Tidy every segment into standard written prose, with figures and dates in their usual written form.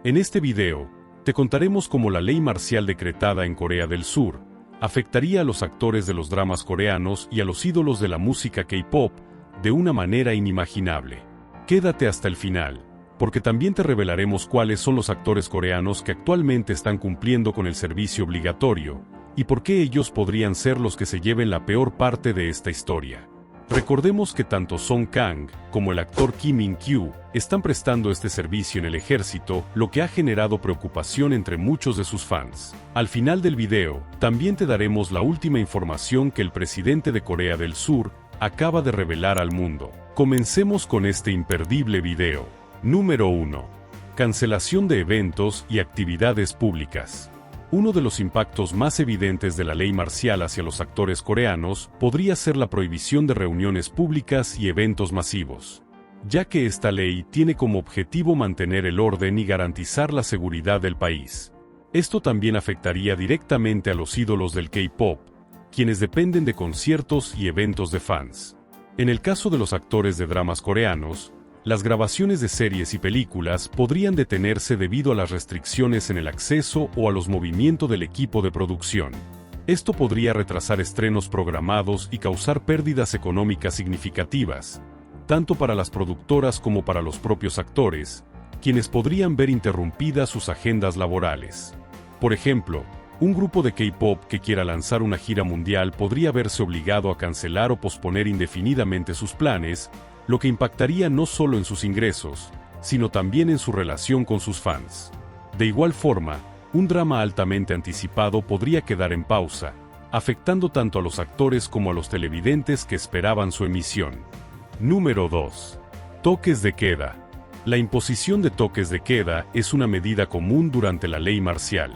En este video, te contaremos cómo la ley marcial decretada en Corea del Sur afectaría a los actores de los dramas coreanos y a los ídolos de la música K-pop de una manera inimaginable. Quédate hasta el final, porque también te revelaremos cuáles son los actores coreanos que actualmente están cumpliendo con el servicio obligatorio y por qué ellos podrían ser los que se lleven la peor parte de esta historia. Recordemos que tanto Song Kang como el actor Kim In-kyu están prestando este servicio en el ejército, lo que ha generado preocupación entre muchos de sus fans. Al final del video, también te daremos la última información que el presidente de Corea del Sur acaba de revelar al mundo. Comencemos con este imperdible video. Número 1. Cancelación de eventos y actividades públicas. Uno de los impactos más evidentes de la ley marcial hacia los actores coreanos podría ser la prohibición de reuniones públicas y eventos masivos, ya que esta ley tiene como objetivo mantener el orden y garantizar la seguridad del país. Esto también afectaría directamente a los ídolos del K-pop, quienes dependen de conciertos y eventos de fans. En el caso de los actores de dramas coreanos, las grabaciones de series y películas podrían detenerse debido a las restricciones en el acceso o a los movimientos del equipo de producción. Esto podría retrasar estrenos programados y causar pérdidas económicas significativas, tanto para las productoras como para los propios actores, quienes podrían ver interrumpidas sus agendas laborales. Por ejemplo, un grupo de K-pop que quiera lanzar una gira mundial podría verse obligado a cancelar o posponer indefinidamente sus planes, lo que impactaría no solo en sus ingresos, sino también en su relación con sus fans. De igual forma, un drama altamente anticipado podría quedar en pausa, afectando tanto a los actores como a los televidentes que esperaban su emisión. Número 2. Toques de queda. La imposición de toques de queda es una medida común durante la ley marcial.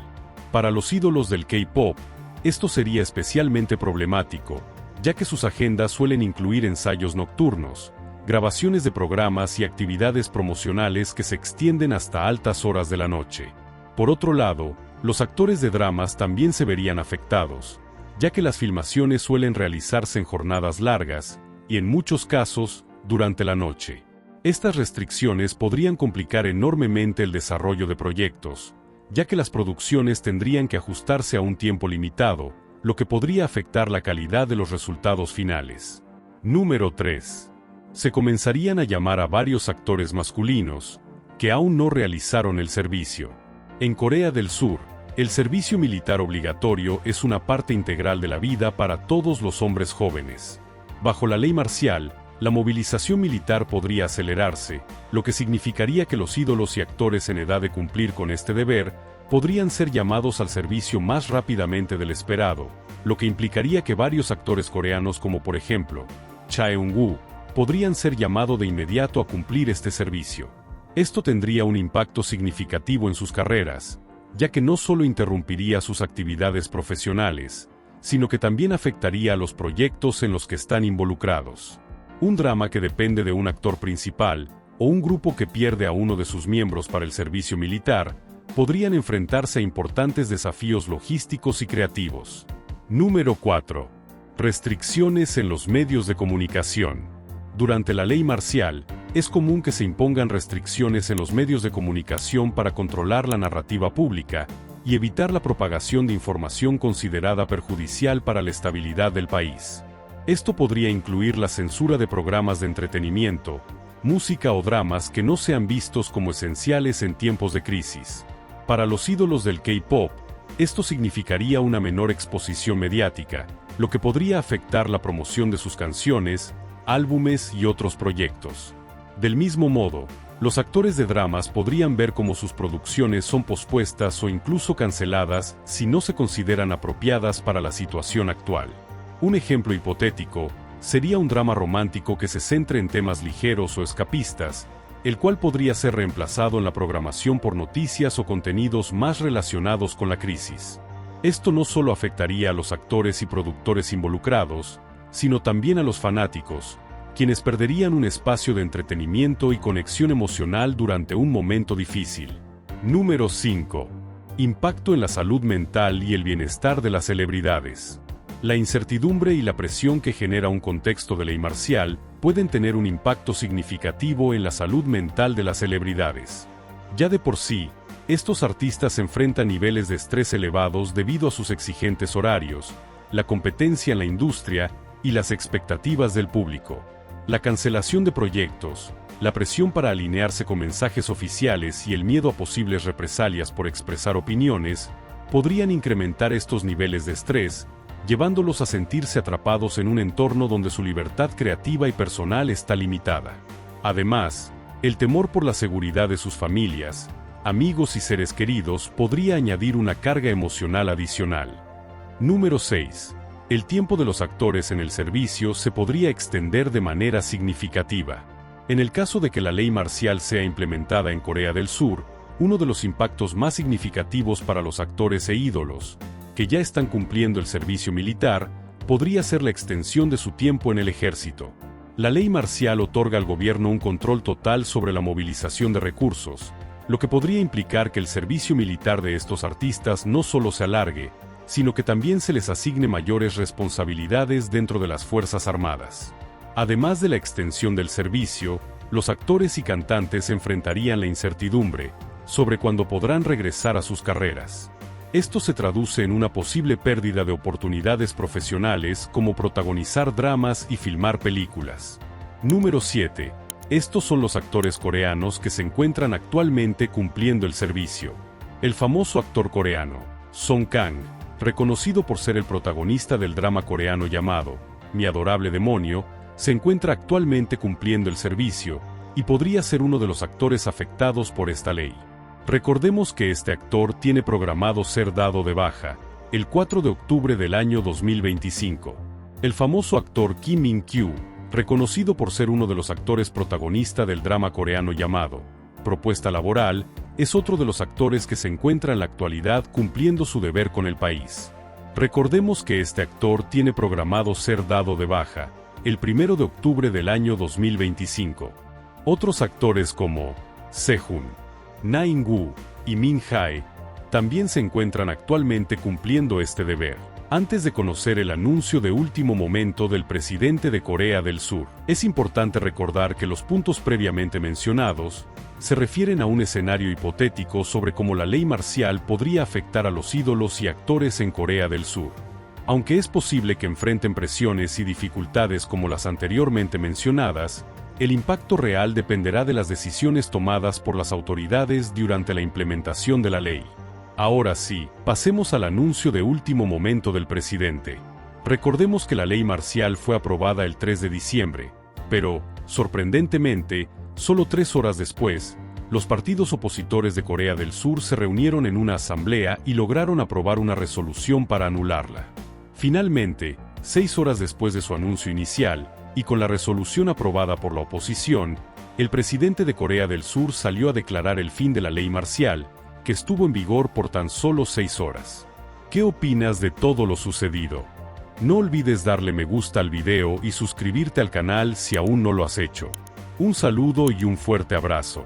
Para los ídolos del K-pop, esto sería especialmente problemático, ya que sus agendas suelen incluir ensayos nocturnos, grabaciones de programas y actividades promocionales que se extienden hasta altas horas de la noche. Por otro lado, los actores de dramas también se verían afectados, ya que las filmaciones suelen realizarse en jornadas largas, y en muchos casos, durante la noche. Estas restricciones podrían complicar enormemente el desarrollo de proyectos, ya que las producciones tendrían que ajustarse a un tiempo limitado, lo que podría afectar la calidad de los resultados finales. Número 3. Se comenzarían a llamar a varios actores masculinos, que aún no realizaron el servicio. En Corea del Sur, el servicio militar obligatorio es una parte integral de la vida para todos los hombres jóvenes. Bajo la ley marcial, la movilización militar podría acelerarse, lo que significaría que los ídolos y actores en edad de cumplir con este deber podrían ser llamados al servicio más rápidamente del esperado, lo que implicaría que varios actores coreanos como por ejemplo, Cha Eun-woo, podrían ser llamados de inmediato a cumplir este servicio. Esto tendría un impacto significativo en sus carreras, ya que no solo interrumpiría sus actividades profesionales, sino que también afectaría a los proyectos en los que están involucrados. Un drama que depende de un actor principal, o un grupo que pierde a uno de sus miembros para el servicio militar, podrían enfrentarse a importantes desafíos logísticos y creativos. Número 4. Restricciones en los medios de comunicación. Durante la ley marcial, es común que se impongan restricciones en los medios de comunicación para controlar la narrativa pública y evitar la propagación de información considerada perjudicial para la estabilidad del país. Esto podría incluir la censura de programas de entretenimiento, música o dramas que no sean vistos como esenciales en tiempos de crisis. Para los ídolos del K-pop, esto significaría una menor exposición mediática, lo que podría afectar la promoción de sus canciones, álbumes y otros proyectos. Del mismo modo, los actores de dramas podrían ver cómo sus producciones son pospuestas o incluso canceladas si no se consideran apropiadas para la situación actual. Un ejemplo hipotético sería un drama romántico que se centre en temas ligeros o escapistas, el cual podría ser reemplazado en la programación por noticias o contenidos más relacionados con la crisis. Esto no solo afectaría a los actores y productores involucrados, sino también a los fanáticos, quienes perderían un espacio de entretenimiento y conexión emocional durante un momento difícil. Número 5. Impacto en la salud mental y el bienestar de las celebridades. La incertidumbre y la presión que genera un contexto de ley marcial pueden tener un impacto significativo en la salud mental de las celebridades. Ya de por sí, Estos artistas enfrentan niveles de estrés elevados debido a sus exigentes horarios, la competencia en la industria y las expectativas del público. La cancelación de proyectos, la presión para alinearse con mensajes oficiales y el miedo a posibles represalias por expresar opiniones podrían incrementar estos niveles de estrés, llevándolos a sentirse atrapados en un entorno donde su libertad creativa y personal está limitada. Además, el temor por la seguridad de sus familias, amigos y seres queridos podría añadir una carga emocional adicional. Número 6. El tiempo de los actores en el servicio se podría extender de manera significativa. En el caso de que la ley marcial sea implementada en Corea del Sur, uno de los impactos más significativos para los actores e ídolos, que ya están cumpliendo el servicio militar, podría ser la extensión de su tiempo en el ejército. La ley marcial otorga al gobierno un control total sobre la movilización de recursos, lo que podría implicar que el servicio militar de estos artistas no solo se alargue, sino que también se les asigne mayores responsabilidades dentro de las Fuerzas Armadas. Además de la extensión del servicio, los actores y cantantes enfrentarían la incertidumbre sobre cuándo podrán regresar a sus carreras. Esto se traduce en una posible pérdida de oportunidades profesionales como protagonizar dramas y filmar películas. Número 7. Estos son los actores coreanos que se encuentran actualmente cumpliendo el servicio. El famoso actor coreano, Song Kang, reconocido por ser el protagonista del drama coreano llamado Mi adorable demonio, se encuentra actualmente cumpliendo el servicio y podría ser uno de los actores afectados por esta ley. Recordemos que este actor tiene programado ser dado de baja el 4 de octubre del año 2025. El famoso actor Kim Min-kyu, reconocido por ser uno de los actores protagonista del drama coreano llamado Propuesta Laboral, es otro de los actores que se encuentra en la actualidad cumpliendo su deber con el país. Recordemos que este actor tiene programado ser dado de baja el 1 de octubre del año 2025. Otros actores como Sehun, Na In-woo y Min Hae también se encuentran actualmente cumpliendo este deber. Antes de conocer el anuncio de último momento del presidente de Corea del Sur, es importante recordar que los puntos previamente mencionados se refieren a un escenario hipotético sobre cómo la ley marcial podría afectar a los ídolos y actores en Corea del Sur. Aunque es posible que enfrenten presiones y dificultades como las anteriormente mencionadas, el impacto real dependerá de las decisiones tomadas por las autoridades durante la implementación de la ley. Ahora sí, pasemos al anuncio de último momento del presidente. Recordemos que la ley marcial fue aprobada el 3 de diciembre, pero, sorprendentemente, solo 3 horas después, los partidos opositores de Corea del Sur se reunieron en una asamblea y lograron aprobar una resolución para anularla. Finalmente, 6 horas después de su anuncio inicial, y con la resolución aprobada por la oposición, el presidente de Corea del Sur salió a declarar el fin de la ley marcial, que estuvo en vigor por tan solo 6 horas. ¿Qué opinas de todo lo sucedido? No olvides darle me gusta al video y suscribirte al canal si aún no lo has hecho. Un saludo y un fuerte abrazo.